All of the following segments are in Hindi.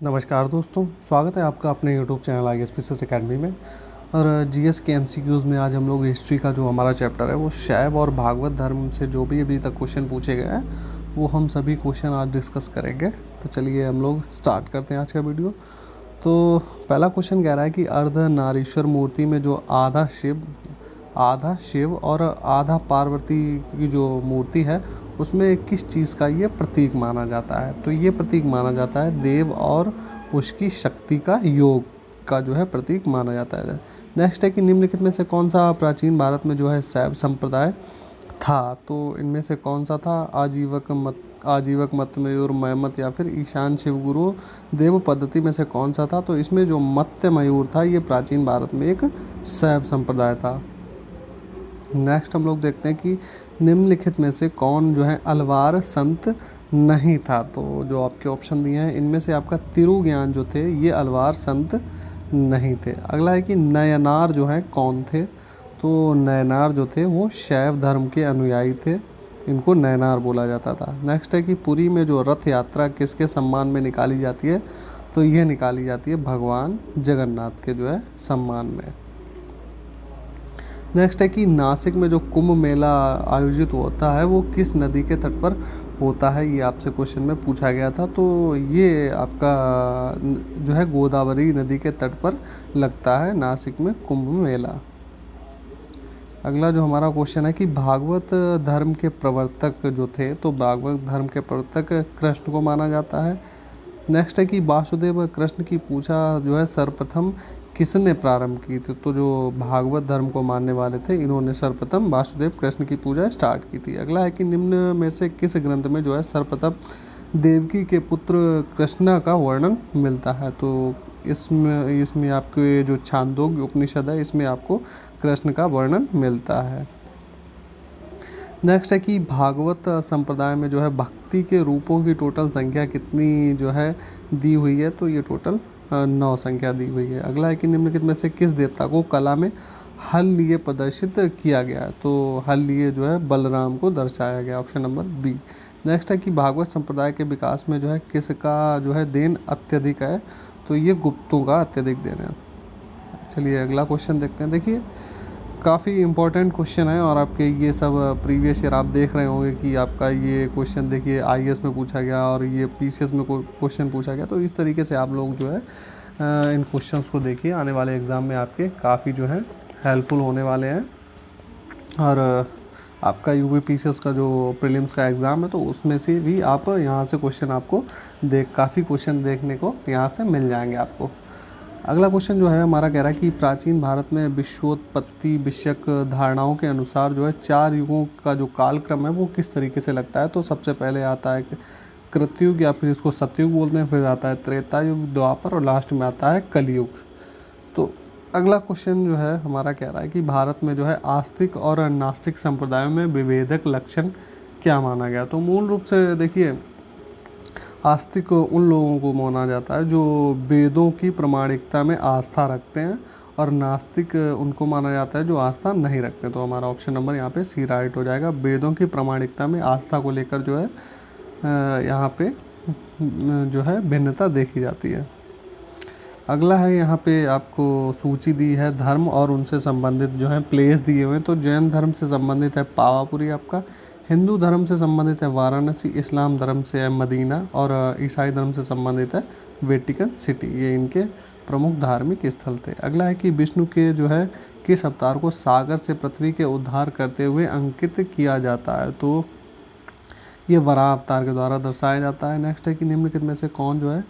नमस्कार दोस्तों, स्वागत है आपका अपने YouTube channel I S academy में। और जीएस के एमसीक्यूज़ में आज हम लोग हिस्ट्री का जो हमारा चैप्टर है वो शैव और भागवत धर्म से जो भी अभी तक क्वेश्चन पूछे गए हैं वो हम सभी क्वेश्चन आज डिस्कस करेंगे। तो चलिए हम लोग स्टार्ट करते हैं आज का वीडियो। तो पहला क्वेश्चन कह रहा है कि अर्धनारीश्वर मूर्ति में जो आधा शिव और आधा पार्वती की जो मूर्ति है उसमें किस चीज़ का ये प्रतीक माना जाता है? तो ये प्रतीक माना जाता है देव और उसकी शक्ति का योग का जो है प्रतीक माना जाता है। नेक्स्ट है कि निम्नलिखित में से कौन सा प्राचीन भारत में जो है शैव संप्रदाय था? तो इनमें से कौन सा था? आजीवक मत में और मयमत या फिर ईशान शिवगुरु देव पद्धति में से कौन सा था? तो इसमें जो मत्स्य मयूर था ये प्राचीन भारत में एक शैव संप्रदाय था। नेक्स्ट हम लोग देखते हैं कि निम्नलिखित में से कौन जो है अलवार संत नहीं था? तो जो आपके ऑप्शन दिए हैं इनमें से आपका तिरु ज्ञान जो थे ये अलवार संत नहीं थे। अगला है कि नयनार जो है कौन थे? तो नयनार जो थे वो शैव धर्म के अनुयायी थे, इनको नयनार बोला जाता था। नेक्स्ट है कि पुरी में जो रथ यात्रा किसके सम्मान में निकाली जाती है? तो ये निकाली जाती है भगवान जगन्नाथ के जो है सम्मान में। नेक्स्ट है कि नासिक में जो कुंभ मेला आयोजित होता है वो किस नदी के तट पर होता है? ये आपसे क्वेश्चन में पूछा गया था। तो ये आपका जो है गोदावरी नदी के तट पर लगता है नासिक में कुंभ मेला। अगला जो हमारा क्वेश्चन है कि भागवत धर्म के प्रवर्तक जो थे, तो भागवत धर्म के प्रवर्तक कृष्ण को माना जाता है। नेक्स्ट है कि वासुदेव कृष्ण की पूजा जो है सर्वप्रथम किसने प्रारंभ की थी? तो जो भागवत धर्म को मानने वाले थे इन्होंने सर्वप्रथम वासुदेव कृष्ण की पूजा स्टार्ट की थी। अगला है कि निम्न में से किस ग्रंथ में जो है सर्वप्रथम देवकी के पुत्र कृष्णा का वर्णन मिलता है? तो इसमें आपके जो छांदोग्य उपनिषद है इसमें आपको कृष्ण का वर्णन मिलता है। नेक्स्ट है कि भागवत संप्रदाय में जो है भक्ति के रूपों की टोटल संख्या कितनी जो है दी हुई है? तो ये टोटल 9 संख्या दी हुई है। अगला है कि निम्नलिखित में से किस देवता को कला में हल लिए प्रदर्शित किया गया है? तो हल लिए जो है बलराम को दर्शाया गया, ऑप्शन नंबर बी। नेक्स्ट है कि भागवत संप्रदाय के विकास में जो है किसका जो है देन अत्यधिक है? तो ये गुप्तों का अत्यधिक देन है। चलिए अगला क्वेश्चन देखते हैं। देखिए काफ़ी इम्पोर्टेंट क्वेश्चन है और आपके ये सब प्रीवियस ईयर आप देख रहे होंगे कि आपका ये क्वेश्चन देखिए आईएएस में पूछा गया और ये पीसीएस में क्वेश्चन पूछा गया। तो इस तरीके से आप लोग जो है इन क्वेश्चंस को देखिए, आने वाले एग्ज़ाम में आपके काफ़ी जो है हेल्पफुल होने वाले हैं। और आपका यूपी पीसीएस का जो प्रीलिम्स का एग्ज़ाम है तो उसमें से भी आप यहाँ से क्वेश्चन आपको काफ़ी क्वेश्चन देखने को यहाँ से मिल जाएंगे आपको। अगला क्वेश्चन जो है हमारा कह रहा है कि प्राचीन भारत में विश्वोत्पत्ति विषयक धारणाओं के अनुसार जो है 4 युगों का जो कालक्रम है वो किस तरीके से लगता है? तो सबसे पहले आता है कृतयुग या फिर इसको सतयुग बोलते हैं, फिर आता है त्रेता युग, द्वापर और लास्ट में आता है कलयुग। तो अगला क्वेश्चन जो है हमारा कह रहा है कि भारत में जो है आस्तिक और नास्तिक संप्रदायों में विभेदक लक्षण क्या माना गया? तो मूल रूप से देखिए आस्तिक उन लोगों को माना जाता है जो वेदों की प्रामाणिकता में आस्था रखते हैं और नास्तिक उनको माना जाता है जो आस्था नहीं रखते। तो हमारा ऑप्शन नंबर यहाँ पे सी राइट हो जाएगा। वेदों की प्रामाणिकता में आस्था को लेकर जो है यहाँ पे जो है भिन्नता देखी जाती है। अगला है यहाँ पे आपको सूची दी है धर्म और उनसे संबंधित जो है प्लेस दिए हुए हैं। तो जैन धर्म से संबंधित है पावापुरी आपका, हिंदू धर्म से संबंधित है वाराणसी, इस्लाम धर्म से है मदीना और ईसाई धर्म से संबंधित है वेटिकन सिटी। ये इनके प्रमुख धार्मिक स्थल थे। अगला है कि विष्णु के जो है किस अवतार को सागर से पृथ्वी के उद्धार करते हुए अंकित किया जाता है? तो ये वराह अवतार के द्वारा दर्शाया जाता है। नेक्स्ट है कि निम्नलिखित में से कौन जो है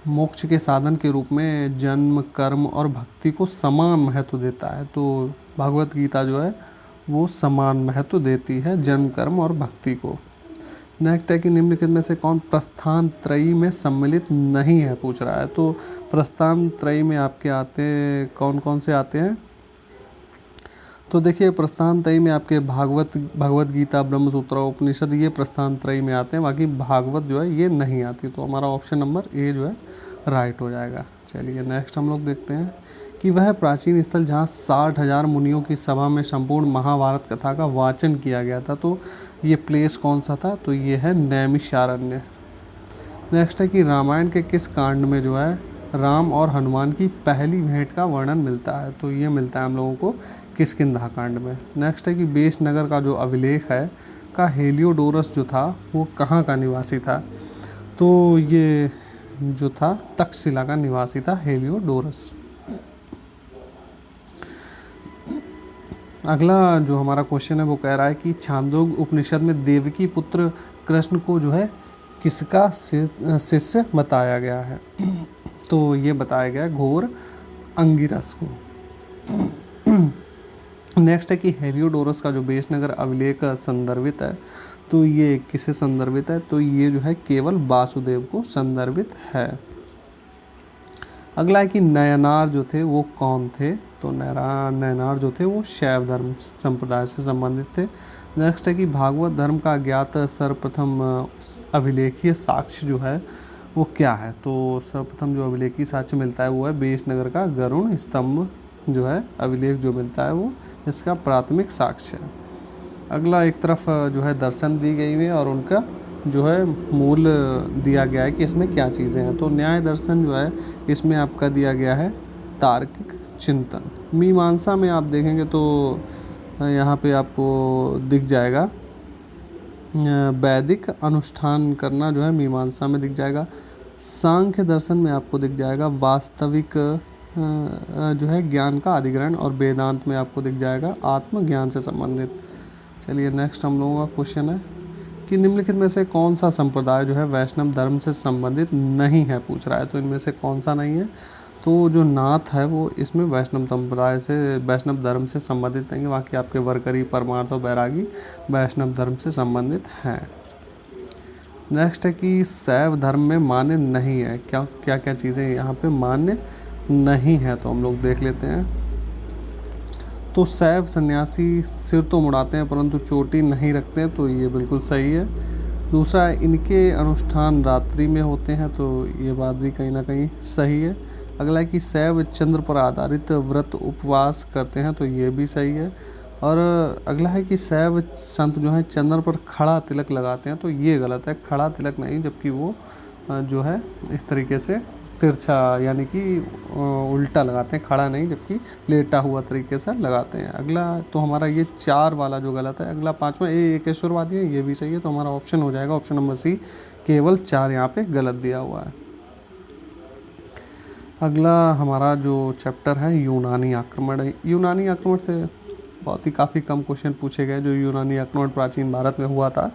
मोक्ष के साधन के रूप में जन्म कर्म और भक्ति को समान महत्व देता है? तो भगवत गीता जो है वो समान महत्व देती है जन्म कर्म और भक्ति को। नेक्स्ट है कि निम्नलिखित में से कौन प्रस्थान त्रयी में सम्मिलित नहीं है पूछ रहा है? तो प्रस्थान त्रयी में आपके आते कौन कौन से आते हैं? तो देखिए प्रस्थान त्रयी में आपके भगवत गीता, ब्रह्मसूत्र, उपनिषद ये प्रस्थान त्रयी में आते हैं, बाकी भागवत जो है ये नहीं आती। तो हमारा ऑप्शन नंबर ए जो है राइट हो जाएगा। चलिए नेक्स्ट हम लोग देखते हैं कि वह प्राचीन स्थल जहाँ 60,000 मुनियों की सभा में संपूर्ण महाभारत कथा का वाचन किया गया था, तो ये प्लेस कौन सा था? तो ये है नैमिषारण्य। नेक्स्ट है कि रामायण के किस कांड में जो है राम और हनुमान की पहली भेंट का वर्णन मिलता है, तो ये मिलता है हम लोगों को किष्किंधा कांड में। नेक्स्ट है कि बेशनगर का जो अभिलेख है का हेलियोडोरस जो था वो कहाँ का निवासी था, तो ये जो था तक्षशिला का निवासी था हेलियोडोरस। अगला जो हमारा क्वेश्चन है वो कह रहा है कि छांदोग्य उपनिषद में देवकी पुत्र कृष्ण को जो है किसका शिष्य बताया गया है, तो ये बताया गया है घोर अंगिरस को। नेक्स्ट है कि हेलियोडोरस का जो बेशनगर अभिलेख संदर्भित है, तो ये किसे संदर्भित है, तो ये जो है केवल वासुदेव को संदर्भित है। अगला है कि नयनार जो थे वो कौन थे, तो नयनार जो थे वो शैव धर्म संप्रदाय से संबंधित थे। नेक्स्ट है कि भागवत धर्म का ज्ञात सर्वप्रथम अभिलेखीय साक्ष्य जो है वो क्या है, तो सर्वप्रथम जो अभिलेखीय साक्ष्य मिलता है वो है बेशनगर का गरुड़ स्तंभ जो है अभिलेख जो मिलता है वो इसका प्राथमिक साक्ष्य है। अगला एक तरफ जो है दर्शन दी गई है और उनका जो है मूल दिया गया है कि इसमें क्या चीज़ें हैं, तो न्याय दर्शन जो है इसमें आपका दिया गया है तार्किक चिंतन। मीमांसा में आप देखेंगे तो यहाँ पे आपको दिख जाएगा वैदिक अनुष्ठान करना जो है मीमांसा में दिख जाएगा। सांख्य दर्शन में आपको दिख जाएगा वास्तविक जो है ज्ञान का अधिग्रहण, और वेदांत में आपको दिख जाएगा आत्मज्ञान से संबंधित। चलिए नेक्स्ट हम लोगों का क्वेश्चन है कि निम्नलिखित में से कौन सा संप्रदाय जो है वैष्णव धर्म से संबंधित नहीं है, पूछ रहा है, तो इनमें से कौन सा नहीं है, तो जो नाथ है वो इसमें वैष्णव संप्रदाय से वैष्णव धर्म से संबंधित नहीं है, बाकी आपके वरकरी परमार्थ और बैरागी वैष्णव धर्म से संबंधित हैं। नेक्स्ट है कि शैव धर्म में मान्य नहीं है, क्या क्या क्या चीज़ें यहाँ पे मान्य नहीं है, तो हम लोग देख लेते हैं। तो शैव सन्यासी सिर तो मुड़ाते हैं परंतु चोटी नहीं रखते हैं, तो ये बिल्कुल सही है। दूसरा, इनके अनुष्ठान रात्रि में होते हैं, तो ये बात भी कहीं ना कहीं सही है। अगला है कि शैव चंद्र पर आधारित व्रत उपवास करते हैं, तो ये भी सही है। और अगला है कि शैव संत जो है चंद्र पर खड़ा तिलक लगाते हैं, तो ये गलत है, खड़ा तिलक नहीं, जबकि वो जो है इस तरीके से तिरछा यानी कि उल्टा लगाते हैं, खड़ा नहीं, जबकि लेटा हुआ तरीके से लगाते हैं। अगला तो हमारा ये 4 वाला जो गलत है। अगला 5वां एकेश्वरवादी है, ये भी सही है, तो हमारा ऑप्शन हो जाएगा ऑप्शन नंबर सी, केवल 4 यहाँ पे गलत दिया हुआ है। अगला हमारा जो चैप्टर है यूनानी आक्रमण है। यूनानी आक्रमण से बहुत ही काफ़ी कम क्वेश्चन पूछे गए। जो यूनानी आक्रमण प्राचीन भारत में हुआ था,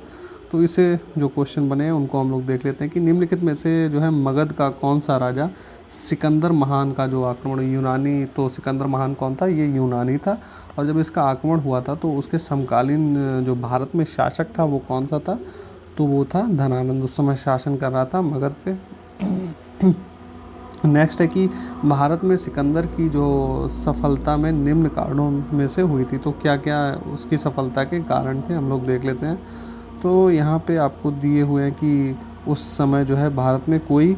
तो इसे जो क्वेश्चन बने हैं उनको हम लोग देख लेते हैं कि निम्नलिखित में से जो है मगध का कौन सा राजा सिकंदर महान का जो आक्रमण यूनानी, तो सिकंदर महान कौन था, ये यूनानी था, और जब इसका आक्रमण हुआ था तो उसके समकालीन जो भारत में शासक था वो कौन सा था, तो वो था धनानंद, उस समय शासन कर रहा था मगध पे। नेक्स्ट है कि भारत में सिकंदर की जो सफलता में निम्न कारणों में से हुई थी, तो क्या क्या उसकी सफलता के कारण थे, हम लोग देख लेते हैं। तो यहाँ पे आपको दिए हुए हैं कि उस समय जो है भारत में कोई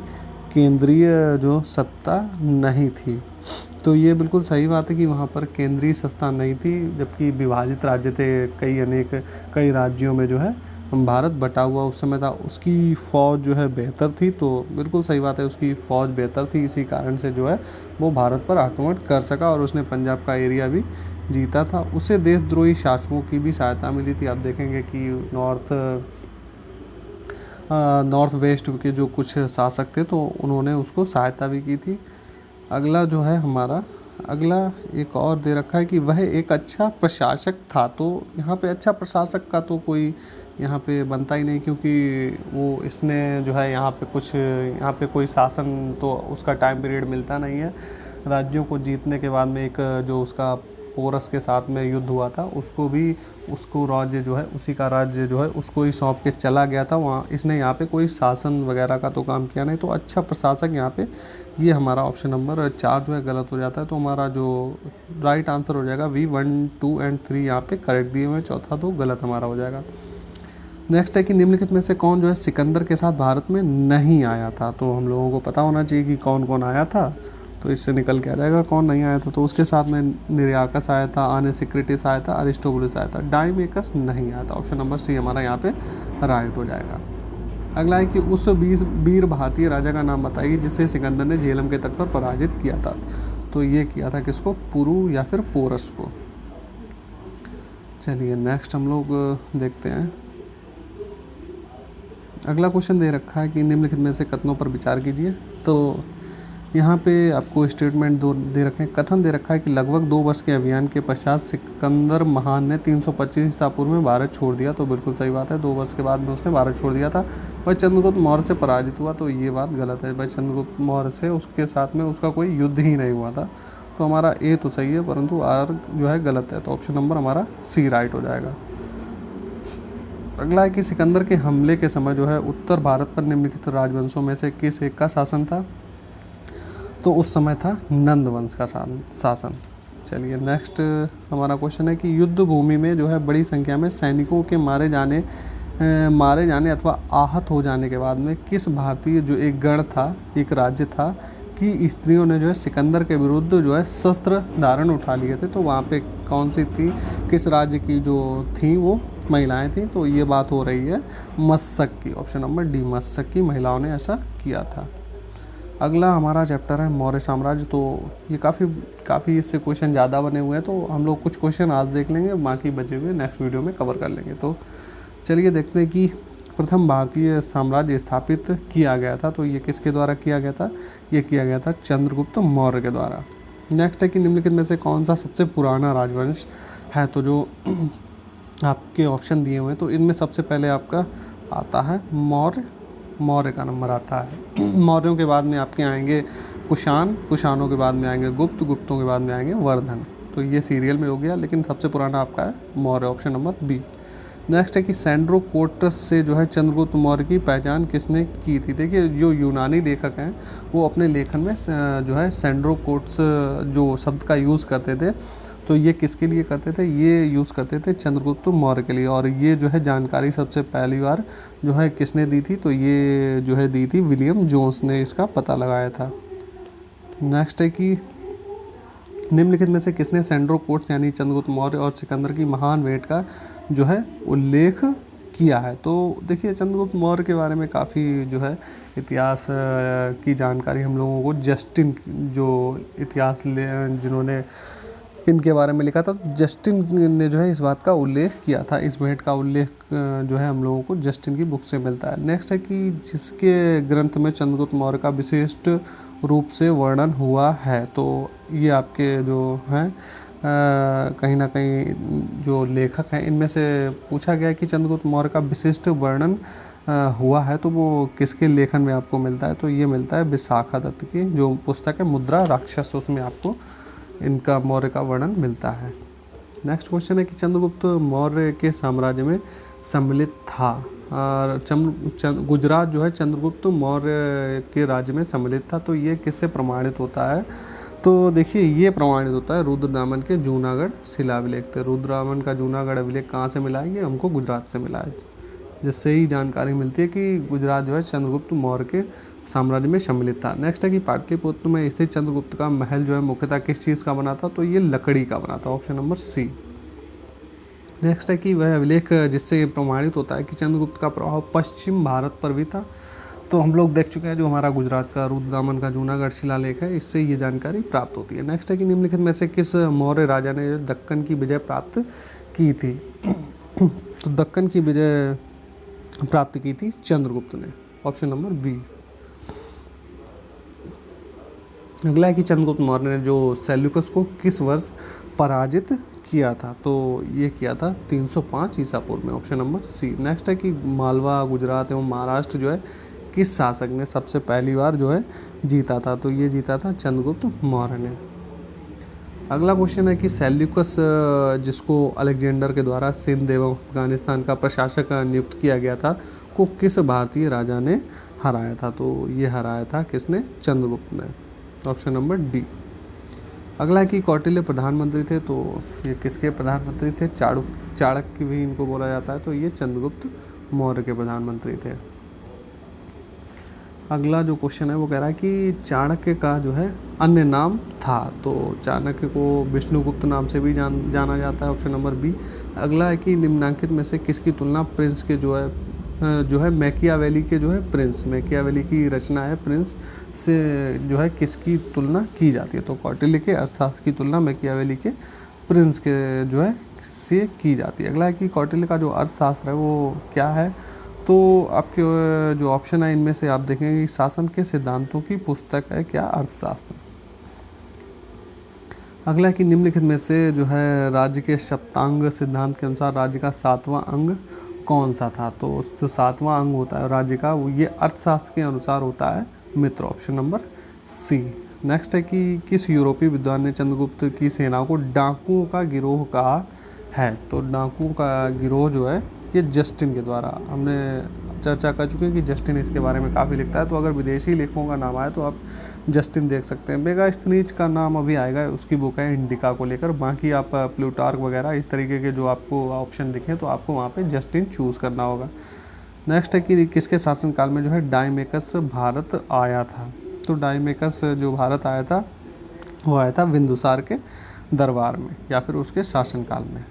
केंद्रीय जो सत्ता नहीं थी, तो ये बिल्कुल सही बात है कि वहाँ पर केंद्रीय सत्ता नहीं थी, जबकि विभाजित राज्य थे, कई राज्यों में जो है भारत बटा हुआ उस समय था। उसकी फ़ौज जो है बेहतर थी, तो बिल्कुल सही बात है, उसकी फ़ौज बेहतर थी, इसी कारण से जो है वो भारत पर आक्रमण कर सका और उसने पंजाब का एरिया भी जीता था। उसे देशद्रोही शासकों की भी सहायता मिली थी। आप देखेंगे कि नॉर्थ वेस्ट के जो कुछ शासक थे तो उन्होंने उसको सहायता भी की थी। अगला जो है हमारा एक और दे रखा है कि वह एक अच्छा प्रशासक था, तो यहाँ पे अच्छा प्रशासक का तो कोई यहाँ पे बनता ही नहीं, क्योंकि वो इसने जो है यहाँ पे कोई शासन तो उसका टाइम पीरियड मिलता नहीं है। राज्यों को जीतने के बाद में एक जो उसका पोरस के साथ में युद्ध हुआ था, उसको राज्य जो है उसी का राज्य जो है उसको ही सौंप के चला गया था वहाँ। इसने यहाँ पे कोई शासन वगैरह का तो काम किया नहीं, तो अच्छा प्रशासक यहाँ पे ये हमारा ऑप्शन नंबर 4 जो है गलत हो जाता है। तो हमारा जो राइट आंसर हो जाएगा V 1, 2 एंड 3 यहाँ पे करेक्ट दिए हुए हैं, चौथा तो गलत हमारा हो जाएगा। नेक्स्ट है कि निम्नलिखित में से कौन जो है सिकंदर के साथ भारत में नहीं आया था, तो हम लोगों को पता होना चाहिए कि कौन कौन आया था, तो इससे निकल के आ जाएगा कौन नहीं आया था। तो उसके साथ में निरयाकस आया था, आनेसिक्रिटिस आया था, अरिस्टोबुलस आया था, डाइमेकस नहीं आया था। ऑप्शन नंबर सी हमारा यहाँ पे राइट हो जाएगा। अगला है कि उस वीर भारतीय राजा का नाम बताइए जिसे सिकंदर ने झेलम के तट पर पराजित किया था। तो ये किया था किसको, पुरु या फिर पोरस को। चलिए नेक्स्ट हम लोग देखते हैं। अगला क्वेश्चन दे रखा है कि निम्नलिखित में से कथनों पर विचार कीजिए। तो यहाँ पे आपको स्टेटमेंट दो दे रखे हैं। कथन दे रखा है कि लगभग 2 वर्ष के अभियान के पश्चात सिकंदर महान ने 325 ईसा पूर्व में भारत छोड़ दिया। तो बिल्कुल सही बात है, 2 वर्ष के बाद में उसने भारत छोड़ दिया था। वह चंद्रगुप्त मौर्य से पराजित हुआ, तो ये बात गलत है। भाई चंद्रगुप्त मौर्य से उसके साथ में उसका कोई युद्ध ही नहीं हुआ था। तो हमारा ए तो सही है, परंतु आर जो है गलत है। तो ऑप्शन नंबर हमारा सी राइट हो जाएगा। अगला है कि सिकंदर के हमले के समय जो है उत्तर भारत पर निम्नलिखित राजवंशों में से किस एक का शासन था। तो उस समय था नंद वंश का शासन। चलिए नेक्स्ट हमारा क्वेश्चन है कि युद्ध भूमि में जो है बड़ी संख्या में सैनिकों के मारे जाने अथवा आहत हो जाने के बाद में किस भारतीय जो एक गण था, एक राज्य था कि स्त्रियों ने जो है सिकंदर के विरुद्ध जो है शस्त्र धारण उठा लिए थे। तो वहाँ पे कौन सी थी, किस राज्य की जो थी वो महिलाएं थी। तो ये बात हो रही है मस्सक की। ऑप्शन नंबर डी, मस्सक की महिलाओं ने ऐसा किया था। अगला हमारा चैप्टर है मौर्य साम्राज्य। तो ये काफ़ी इससे क्वेश्चन ज़्यादा बने हुए हैं, तो हम लोग कुछ क्वेश्चन आज देख लेंगे, बाकी बचे हुए नेक्स्ट वीडियो में कवर कर लेंगे। तो चलिए देखते हैं कि प्रथम भारतीय साम्राज्य स्थापित किया गया था। तो ये किसके द्वारा किया गया था, ये किया गया था चंद्रगुप्त मौर्य के द्वारा। नेक्स्ट है कि निम्नलिखित में से कौन सा सबसे पुराना राजवंश है। तो जो आपके ऑप्शन दिए हुए हैं, तो इनमें सबसे पहले आपका आता है मौर्य का नंबर आता है। मौर्यों के बाद में आपके आएंगे कुषाणों के बाद में आएंगे गुप्तों के बाद में आएंगे वर्धन। तो ये सीरियल में हो गया, लेकिन सबसे पुराना आपका है Maurya, option number B. Next है कि सैंड्रोकोटस से जो है चंद्रगुप्त मौर्य की पहचान किसने की थी। देखिए जो यूनानी लेखक हैं वो अपने लेखन में जो है सैंड्रोकोटस जो शब्द का यूज़ करते थे, तो ये किसके लिए करते थे, ये यूज़ करते थे चंद्रगुप्त मौर्य के लिए। और ये जो है जानकारी सबसे पहली बार जो है किसने दी थी, तो ये जो है दी थी विलियम जोन्स ने, इसका पता लगाया था। नेक्स्ट है कि निम्नलिखित में से किसने सैंड्रोकोटस यानी चंद्रगुप्त मौर्य और सिकंदर की महान भेंट का जो है उल्लेख किया है। तो देखिए चंद्रगुप्त मौर्य के बारे में काफ़ी जो है इतिहास की जानकारी हम लोगों को जस्टिन जो इतिहास जिन्होंने इनके बारे में लिखा था, जस्टिन ने जो है इस बात का उल्लेख किया था। इस भेंट का उल्लेख जो है हम लोगों को जस्टिन की बुक से मिलता है। नेक्स्ट है कि जिसके ग्रंथ में चंद्रगुप्त मौर्य का विशिष्ट रूप से वर्णन हुआ है। तो ये आपके जो हैं कहीं ना कहीं जो लेखक हैं इनमें से पूछा गया है कि चंद्रगुप्त मौर्य का विशिष्ट वर्णन हुआ है, तो वो किसके लेखन में आपको मिलता है। तो ये मिलता है विशाखा दत्त की जो पुस्तक है मुद्रा राक्षस, उसमें आपको इनका मौर्य का वर्णन मिलता है। नेक्स्ट क्वेश्चन है कि चंद्रगुप्त मौर्य के साम्राज्य में सम्मिलित था। और गुजरात जो है चंद्रगुप्त मौर्य के राज्य में सम्मिलित था। तो ये किससे प्रमाणित होता है, तो देखिए ये प्रमाणित होता है रुद्रदामन के जूनागढ़ शिलाभिलेख थे। रुद्रदामन का जूनागढ़ अभिलेख कहाँ से मिला है, ये हमको गुजरात से मिला है, जिससे ही जानकारी मिलती है कि गुजरात जो है चंद्रगुप्त मौर्य के साम्राज्य में सम्मिलित था। नेक्स्ट है कि पाटलिपुत्र में स्थित चंद्रगुप्त का महल जो है मुख्यतः किस चीज़ का बना था, तो ये लकड़ी का बना था, ऑप्शन नंबर सी। नेक्स्ट है कि वह अभिलेख जिससे प्रमाणित होता है कि चंद्रगुप्त का प्रभाव पश्चिम भारत पर भी था। तो हम लोग देख चुके हैं जो हमारा गुजरात का रुद्रदामन का जूनागढ़ शिलालेख है, इससे ये जानकारी प्राप्त होती है। नेक्स्ट है कि निम्नलिखित में से किस मौर्य राजा ने दक्कन की विजय प्राप्त की थी। तो दक्कन की विजय प्राप्त की थी चंद्रगुप्त ने, ऑप्शन नंबर बी। अगला है कि चंद्रगुप्त मौर्य ने जो सेल्यूकस को किस वर्ष पराजित किया था। तो ये किया था 305 ईसा पूर्व में, ऑप्शन नंबर सी। नेक्स्ट है कि मालवा, गुजरात एवं महाराष्ट्र जो है किस शासक ने सबसे पहली बार जो है जीता था। तो ये जीता था चंद्रगुप्त मौर्य ने। अगला क्वेश्चन है कि सेल्यूकस जिसको अलेक्जेंडर के द्वारा सिंध एवं अफगानिस्तान का प्रशासक नियुक्त किया गया था, को किस भारतीय राजा ने हराया था। तो ये हराया था किसने, चंद्रगुप्त ने, ऑप्शन नंबर डी। अगला है कि कौटिल्य प्रधानमंत्री थे। तो ये किसके प्रधानमंत्री थे, चाणक्य भी इनको बोला जाता है। तो ये चंद्रगुप्त मौर्य के प्रधानमंत्री थे। अगला जो क्वेश्चन है वो कह रहा है कि चाणक्य का जो है अन्य नाम था। तो चाणक्य को विष्णुगुप्त नाम से भी जाना जाता है, ऑप्शन नंबर बी। अगला है कि निम्नांकित में से किसकी तुलना प्रिंस के जो है जो है मैकियावेली के जो है प्रिंस, मैकियावेली की रचना है प्रिंस से जो है किसकी तुलना की जाती है? तो कौटिल्य के अर्थशास्त्र की तुलना मैकियावेली के प्रिंस के जो है से की जाती है। अगला है कि कौटिल्य का जो अर्थशास्त्र है वो क्या है? तो आपके जो ऑप्शन है इनमें से आप देखेंगे कि शासन के सिद्धांतों की पुस्तक है क्या अर्थशास्त्र। अगला है कि निम्नलिखित में से जो है राज्य के सप्तांग सिद्धांत के अनुसार राज्य का 7वां अंग कौन सा था? तो जो 7वां अंग होता है राज्य का वो ये अर्थशास्त्र के अनुसार होता है मित्र, ऑप्शन नंबर सी। नेक्स्ट है कि किस यूरोपीय विद्वान ने चंद्रगुप्त की सेनाओं को डाकुओं का गिरोह कहा है? तो डाकुओं का गिरोह जो है ये जस्टिन के द्वारा, हमने चर्चा कर चुके हैं कि जस्टिन इसके बारे में काफ़ी लिखता है। तो अगर विदेशी लेखकों का नाम आए तो आप जस्टिन देख सकते हैं। मेगास्थनीज का नाम अभी आएगा, उसकी बुक है इंडिका को लेकर। बाकी आप प्लूटार्क वगैरह इस तरीके के जो आपको ऑप्शन दिखें तो आपको वहाँ पे जस्टिन चूज़ करना होगा। नेक्स्ट है कि किसके शासनकाल में जो है डायमेकस भारत आया था? तो डायमेकस जो भारत आया था वो आया था बिंदुसार के दरबार में या फिर उसके शासनकाल में।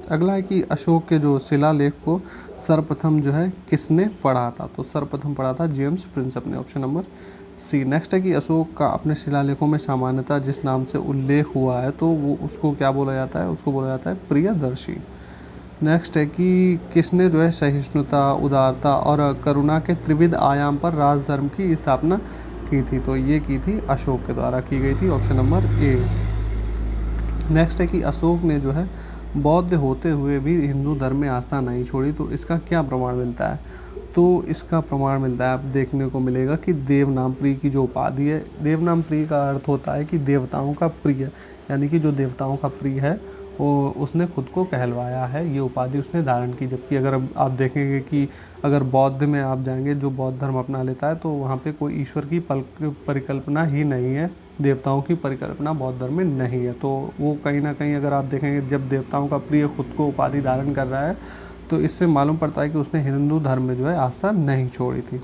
अगला है कि अशोक के जो शिलालेख को सर्वप्रथम जो है किसने पढ़ा था? तो सर्वप्रथम पढ़ा था जेम्स प्रिंसप ने, ऑप्शन नंबर सी। नेक्स्ट है कि अशोक का अपने शिलालेखों में सामान्यतः जिस नाम से उल्लेख हुआ है तो वो उसको क्या बोला जाता है? उसको बोला जाता है प्रियदर्शी। नेक्स्ट है कि किसने जो है सहिष्णुता, उदारता और करुणा के त्रिविध आयाम पर राजधर्म की स्थापना की थी? तो ये की थी अशोक के द्वारा की गई थी, ऑप्शन नंबर ए। नेक्स्ट है कि अशोक ने जो है बौद्ध होते हुए भी हिंदू धर्म में आस्था नहीं छोड़ी, तो इसका क्या प्रमाण मिलता है? तो इसका प्रमाण मिलता है, आप देखने को मिलेगा कि देवनाम प्रिय की जो उपाधि है, देवनाम प्रिय का अर्थ होता है कि देवताओं का प्रिय, यानी कि जो देवताओं का प्रिय है वो उसने खुद को कहलवाया है, ये उपाधि उसने धारण की। जबकि अगर आप देखेंगे कि अगर बौद्ध में आप जाएंगे, जो बौद्ध धर्म अपना लेता है तो वहाँ पे कोई ईश्वर की परिकल्पना ही नहीं है, देवताओं की परिकल्पना बौद्ध धर्म में नहीं है। तो वो कहीं ना कहीं अगर आप देखेंगे जब देवताओं का प्रिय खुद को उपाधि धारण कर रहा है तो इससे मालूम पड़ता है कि उसने हिंदू धर्म में जो है आस्था नहीं छोड़ी थी।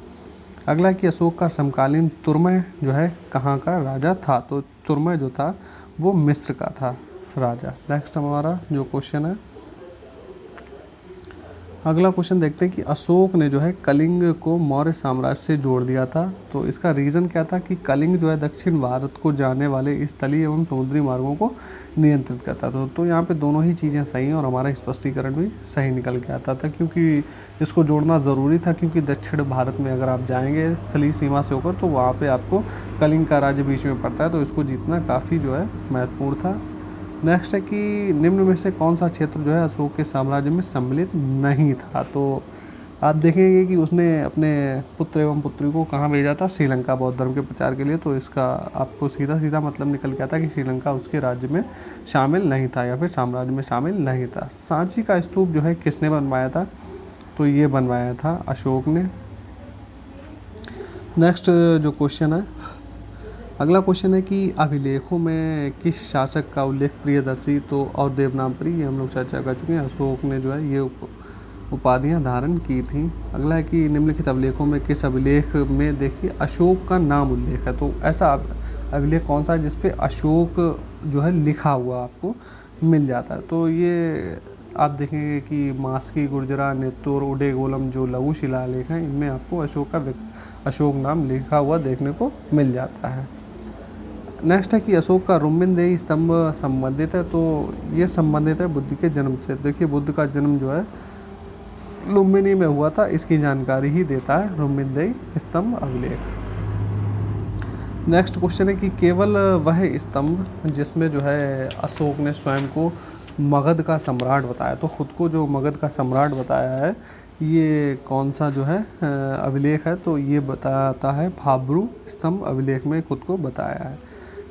अगला कि अशोक का समकालीन तुर्मय जो है कहाँ का राजा था? तो तुर्मय जो था वो मिस्र का था राजा। नेक्स्ट हमारा जो क्वेश्चन है, अगला क्वेश्चन देखते हैं कि अशोक ने जो है कलिंग को मौर्य साम्राज्य से जोड़ दिया था। तो इसका रीज़न क्या था? कि कलिंग जो है दक्षिण भारत को जाने वाले स्थलीय एवं समुद्री मार्गों को नियंत्रित करता था। तो यहाँ पे दोनों ही चीज़ें सही हैं और हमारा स्पष्टीकरण भी सही निकल के आता था, क्योंकि इसको जोड़ना ज़रूरी था, क्योंकि दक्षिण भारत में अगर आप जाएंगे स्थलीय सीमा से होकर तो वहाँ पर आपको कलिंग का राज्य बीच में पड़ता है, तो इसको जीतना काफ़ी जो है महत्वपूर्ण था। नेक्स्ट है कि निम्न में से कौन सा क्षेत्र जो है अशोक के साम्राज्य में सम्मिलित नहीं था? तो आप देखेंगे कि उसने अपने पुत्र एवं पुत्री को कहाँ भेजा था? श्रीलंका, बौद्ध धर्म के प्रचार के लिए। तो इसका आपको सीधा सीधा मतलब निकल के आता कि श्रीलंका उसके राज्य में शामिल नहीं था या फिर साम्राज्य में शामिल नहीं था। सांची का स्तूप जो है किसने बनवाया था? तो ये बनवाया था अशोक ने। नेक्स्ट जो क्वेश्चन है, अगला क्वेश्चन है कि अभिलेखों में किस शासक का उल्लेख प्रियदर्शी तो और देवनाम प्रिय, ये हम लोग चर्चा कर चुके हैं। अशोक ने जो है ये उपाधियां धारण की थी। अगला है कि निम्नलिखित अभिलेखों में किस अभिलेख में देखिए अशोक का नाम उल्लेख है? तो ऐसा अभिलेख कौन सा है जिसपे अशोक जो है लिखा हुआ आपको मिल जाता है? तो ये आप देखेंगे कि मास्की, गुर्जरा, नेत्तूर, उडेगोलम जो लघु शिलालेख हैं इनमें आपको अशोक नाम लिखा हुआ देखने को मिल जाता है। नेक्स्ट है कि अशोक का रुम्मिनदेही स्तंभ संबंधित है। तो ये संबंधित है बुद्ध के जन्म से। देखिए बुद्ध का जन्म जो है लुम्बिनी में हुआ था, इसकी जानकारी ही देता है रुम्मिनदेही स्तंभ अभिलेख। नेक्स्ट क्वेश्चन है कि केवल वह स्तंभ जिसमें जो है अशोक ने स्वयं को मगध का सम्राट बताया, तो खुद को जो मगध का सम्राट बताया है ये कौन सा जो है अभिलेख है? तो ये बताता है भाब्रू स्तंभ अभिलेख में खुद को बताया है।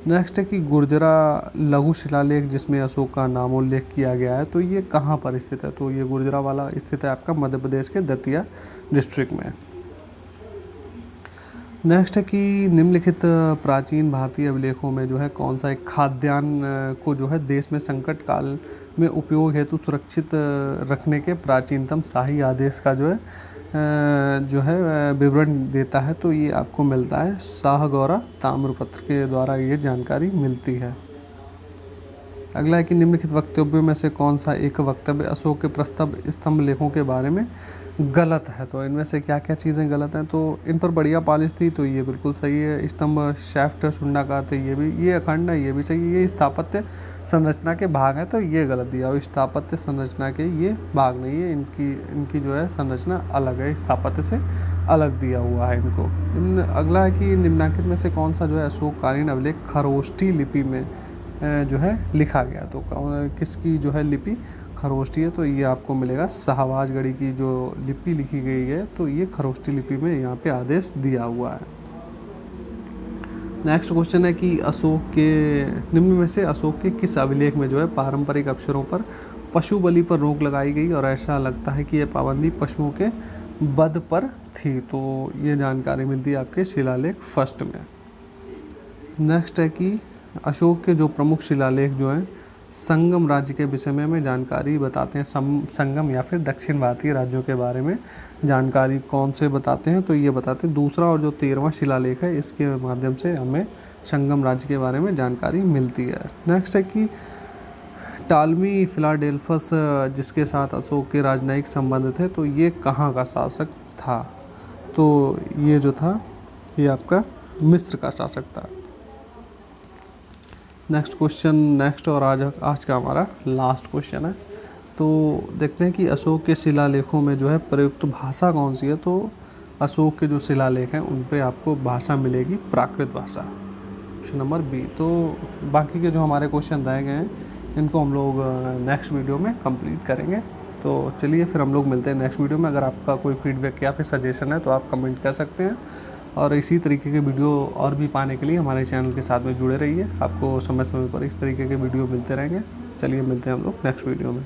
नेक्स्ट है कि गुर्जरा लघु शिलालेख जिसमें अशोक का नामोल्लेख किया गया है, तो ये कहाँ पर स्थित है? तो ये गुर्जरा वाला स्थित है आपका मध्य प्रदेश के दतिया डिस्ट्रिक्ट में। नेक्स्ट है कि निम्नलिखित प्राचीन भारतीय अभिलेखों में जो है कौन सा एक खाद्यान्न को जो है देश में संकट काल में उपयोग हेतु सुरक्षित रखने के प्राचीनतम शाही आदेश का जो है विवरण देता है? तो ये आपको मिलता है शाहगौरा ताम्रपत्र के द्वारा ये जानकारी मिलती है। अगला है कि निम्नलिखित वक्तव्यों में से कौन सा एक वक्तव्य अशोक के प्रस्ताव स्तंभ लेखों के बारे में गलत है। तो इनमें से क्या क्या चीज़ें गलत हैं, तो इन पर बढ़िया पॉलिश थी, तो ये बिल्कुल सही है। स्तंभ शैफ्ट शून्याकार थे, ये भी, ये अखंड है, ये भी सही है। ये स्थापत्य संरचना के भाग हैं, तो ये गलत दिया। और स्थापत्य संरचना के ये भाग नहीं है, इनकी जो है संरचना अलग है, स्थापत्य से अलग दिया हुआ है इनको। अगला है कि निम्नलिखित में से कौन सा जो है अशोककालीन अभिलेख खरोष्ठी लिपि में जो है लिखा गया। तो किसकी जो है लिपि खरोष्ठी है, तो ये आपको मिलेगा शाहबाजगढ़ी की जो लिपि लिखी गई है, तो ये खरोष्ठी लिपि में यहाँ पे आदेश दिया हुआ है। नेक्स्ट क्वेश्चन है कि अशोक के निम्न में से अशोक के किस अभिलेख में जो है पारंपरिक अवसरों पर पशु बलि पर रोक लगाई गई और ऐसा लगता है कि यह पाबंदी पशुओं के वध पर थी। तो ये जानकारी मिलती है आपके शिलालेख फर्स्ट में। नेक्स्ट है कि अशोक के जो प्रमुख शिलालेख जो हैं संगम राज्य के विषय में हमें जानकारी बताते हैं। संगम या फिर दक्षिण भारतीय राज्यों के बारे में जानकारी कौन से बताते हैं, तो ये बताते हैं दूसरा और जो 13वां शिलालेख है, इसके माध्यम से हमें संगम राज्य के बारे में जानकारी मिलती है। नेक्स्ट है कि टालमी फिलाडेल्फस जिसके साथ अशोक के राजनयिक संबंध थे, तो ये कहाँ का शासक था। तो ये जो था ये आपका मिस्र का शासक था। नेक्स्ट और आज का हमारा लास्ट क्वेश्चन है। तो देखते हैं कि अशोक के शिलालेखों में जो है प्रयुक्त भाषा कौन सी है। तो अशोक के जो शिलालेख हैं उन पे आपको भाषा मिलेगी प्राकृत भाषा, ऑप्शन नंबर बी। तो बाकी के जो हमारे क्वेश्चन रह गए हैं इनको हम लोग नेक्स्ट वीडियो में कंप्लीट करेंगे। तो चलिए फिर हम लोग मिलते हैं नेक्स्ट वीडियो में। अगर आपका कोई फीडबैक या फिर सजेशन है तो आप कमेंट कर सकते हैं, और इसी तरीके के वीडियो और भी पाने के लिए हमारे चैनल के साथ में जुड़े रहिए। आपको समय समय पर इस तरीके के वीडियो मिलते रहेंगे। चलिए मिलते हैं हम लोग नेक्स्ट वीडियो में।